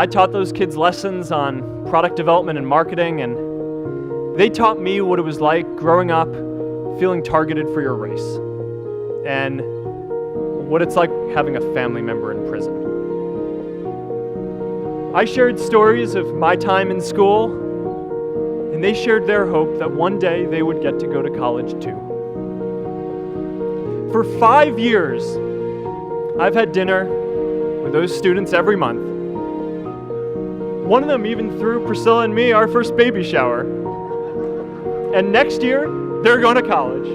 I taught those kids lessons on product development and marketing, and they taught me what it was like growing up feeling targeted for your race, and what it's like having a family member in prison. I shared stories of my time in school, and they shared their hope that one day they would get to go to college too. For 5 years, I've had dinner with those students every month. One of them even threw Priscilla and me our first baby shower. And next year, they're going to college.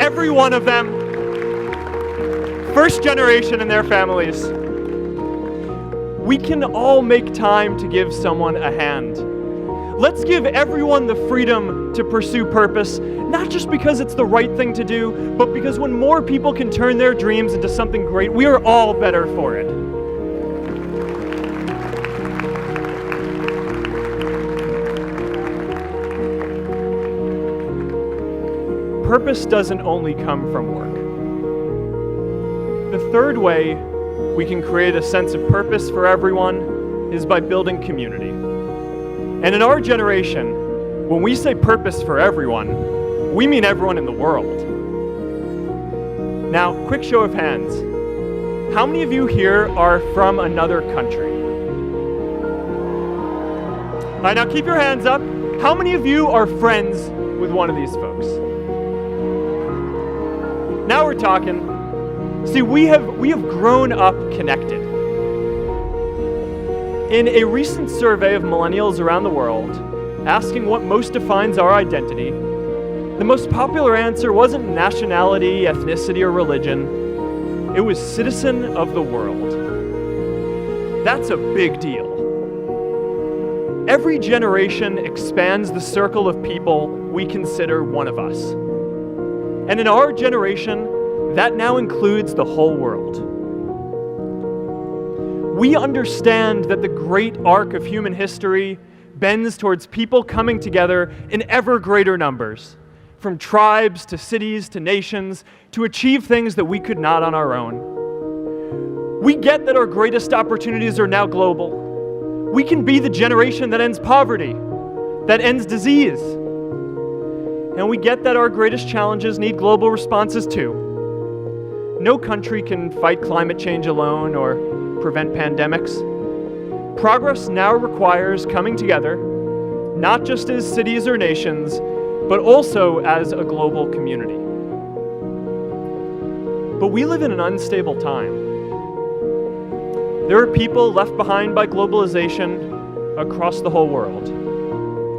Every one of them, first generation in their families. We can all make time to give someone a hand. Let's give everyone the freedom to pursue purpose, not just because it's the right thing to do, but because when more people can turn their dreams into something great, we are all better for it. Purpose doesn't only come from work. The third way we can create a sense of purpose for everyone is by building community. And in our generation, when we say purpose for everyone, we mean everyone in the world. Now, quick show of hands. How many of you here are from another country? All right, now keep your hands up. How many of you are friends with one of these folks? Now we're talking. See, we have grown up connected. In a recent survey of millennials around the world, asking what most defines our identity, the most popular answer wasn't nationality, ethnicity, or religion. It was citizen of the world. That's a big deal. Every generation expands the circle of people we consider one of us. And in our generation, that now includes the whole world. We understand that the great arc of human history bends towards people coming together in ever greater numbers, from tribes to cities to nations, to achieve things that we could not on our own. We get that our greatest opportunities are now global. We can be the generation that ends poverty, that ends disease. And we get that our greatest challenges need global responses too. No country can fight climate change alone or prevent pandemics. Progress now requires coming together, not just as cities or nations, but also as a global community. But we live in an unstable time. There are people left behind by globalization across the whole world.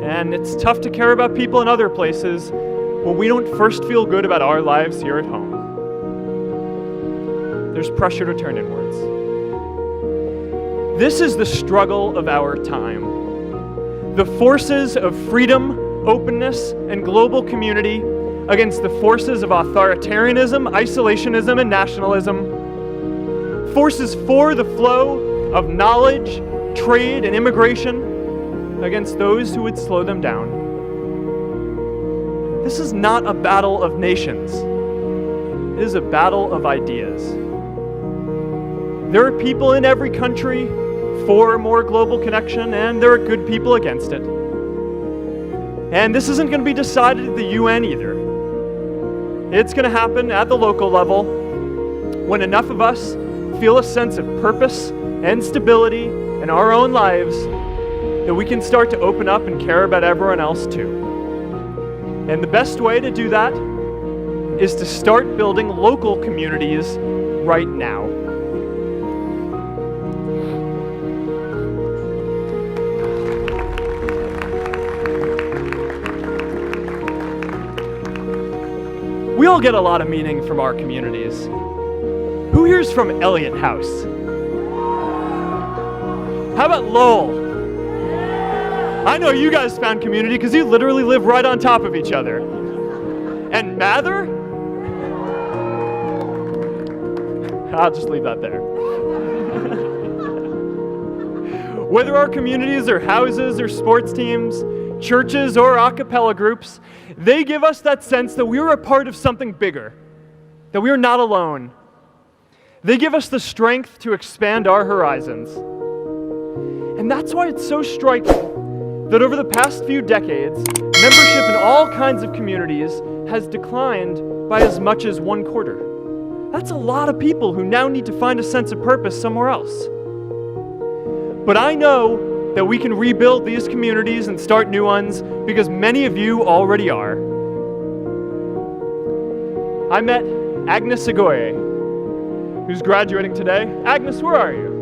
And it's tough to care about people in other places when we don't first feel good about our lives here at home. There's pressure to turn inwards. This is the struggle of our time. The forces of freedom, openness, and global community against the forces of authoritarianism, isolationism, and nationalism. Forces for the flow of knowledge, trade, and immigration against those who would slow them down. This is not a battle of nations. It is a battle of ideas. There are people in every country for more global connection, and there are good people against it. And this isn't going to be decided at the UN either. It's going to happen at the local level when enough of us feel a sense of purpose and stability in our own lives that we can start to open up and care about everyone else too. And the best way to do that is to start building local communities right now. We all get a lot of meaning from our communities. Who here's from Elliott House? How about Lowell? I know you guys found community because you literally live right on top of each other. And Mather? I'll just leave that there. Whether our communities are houses or sports teams, churches or a cappella groups, they give us that sense that we are a part of something bigger, that we are not alone. They give us the strength to expand our horizons. And that's why it's so striking that over the past few decades, membership in all kinds of communities has declined by as much as 1/4. That's a lot of people who now need to find a sense of purpose somewhere else. But I know that we can rebuild these communities and start new ones because many of you already are. I met Agnes Agoye, who's graduating today. Agnes, where are you?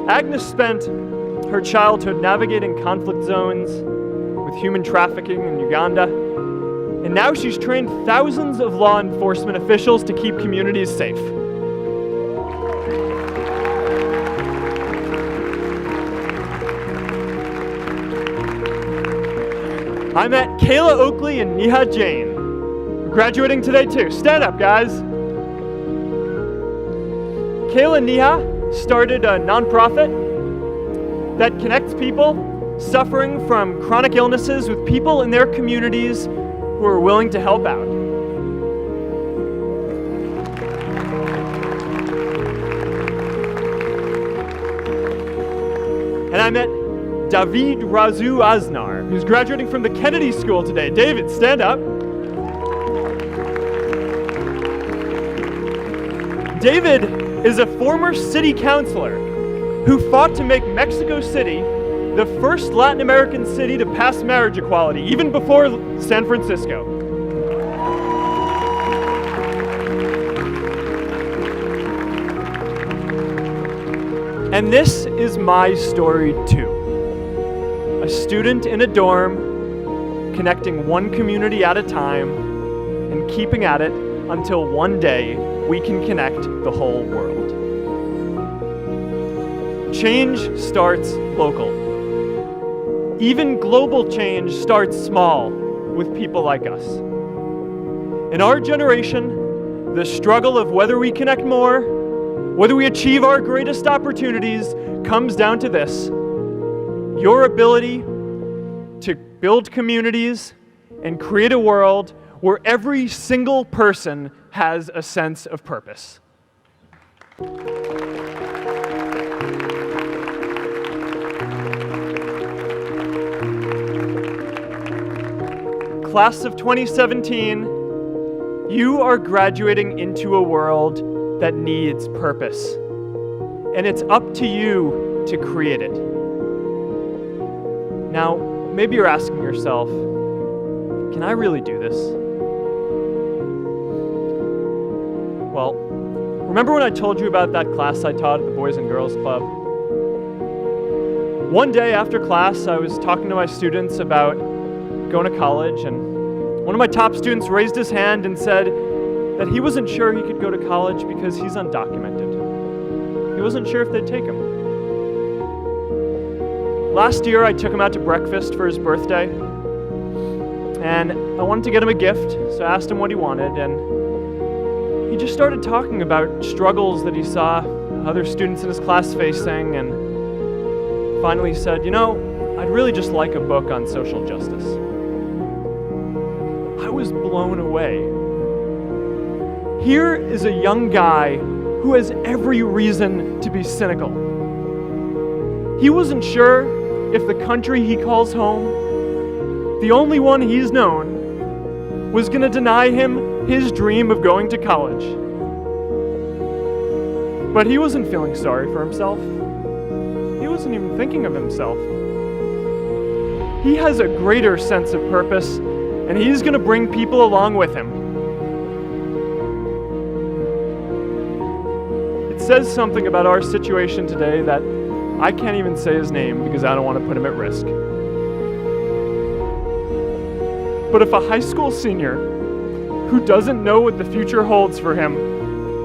Agnes spent her childhood navigating conflict zones with human trafficking in Uganda, and now she's trained thousands of law enforcement officials to keep communities safe. I met Kayla Oakley and Neha Jain, graduating today too. Stand up, guys. Kayla and Neha started a nonprofit that connects people suffering from chronic illnesses with people in their communities who are willing to help out. And I met David Razu Aznar, who's graduating from the Kennedy School today. David, stand up. David is a former city councilor who fought to make Mexico City the first Latin American city to pass marriage equality, even before San Francisco. And this is my story too. A student in a dorm, connecting one community at a time, and keeping at it until one day we can connect the whole world. Change starts local. Even global change starts small with people like us. In our generation, the struggle of whether we connect more, whether we achieve our greatest opportunities, comes down to this: your ability to build communities and create a world where every single person has a sense of purpose. Class of 2017, you are graduating into a world that needs purpose, and it's up to you to create it. Now, maybe you're asking yourself, can I really do this? Well, remember when I told you about that class I taught at the Boys and Girls Club? One day after class, I was talking to my students about going to college, and one of my top students raised his hand and said that he wasn't sure he could go to college because he's undocumented. He wasn't sure if they'd take him. Last year, I took him out to breakfast for his birthday, and I wanted to get him a gift, so I asked him what he wanted, and he just started talking about struggles that he saw other students in his class facing, and finally said, I'd really just like a book on social justice. I was blown away. Here is a young guy who has every reason to be cynical. He wasn't sure if the country he calls home, the only one he's known, was going to deny him his dream of going to college. But he wasn't feeling sorry for himself. He wasn't even thinking of himself. He has a greater sense of purpose, and he's going to bring people along with him. It says something about our situation today that I can't even say his name because I don't want to put him at risk. But if a high school senior who doesn't know what the future holds for him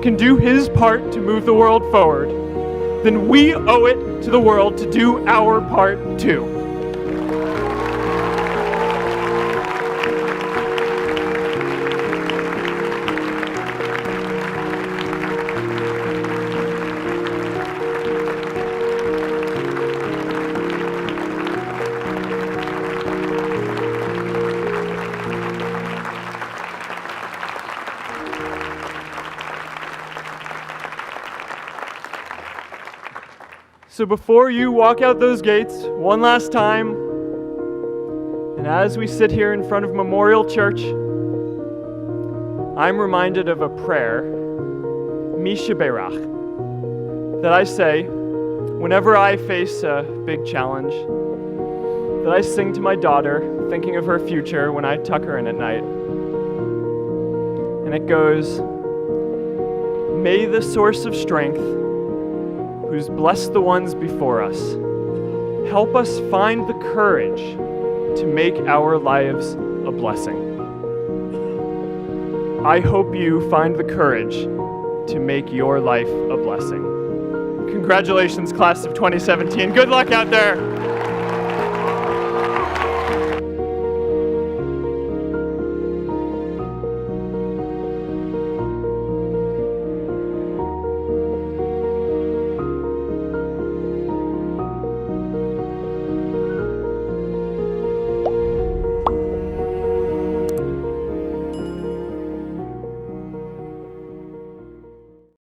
can do his part to move the world forward, then we owe it to the world to do our part too. So before you walk out those gates one last time, and as we sit here in front of Memorial Church, I'm reminded of a prayer, Misha Berach, that I say whenever I face a big challenge, that I sing to my daughter, thinking of her future when I tuck her in at night. And it goes, "May the source of strength, who's blessed the ones before us, help us find the courage to make our lives a blessing." I hope you find the courage to make your life a blessing. Congratulations, class of 2017. Good luck out there.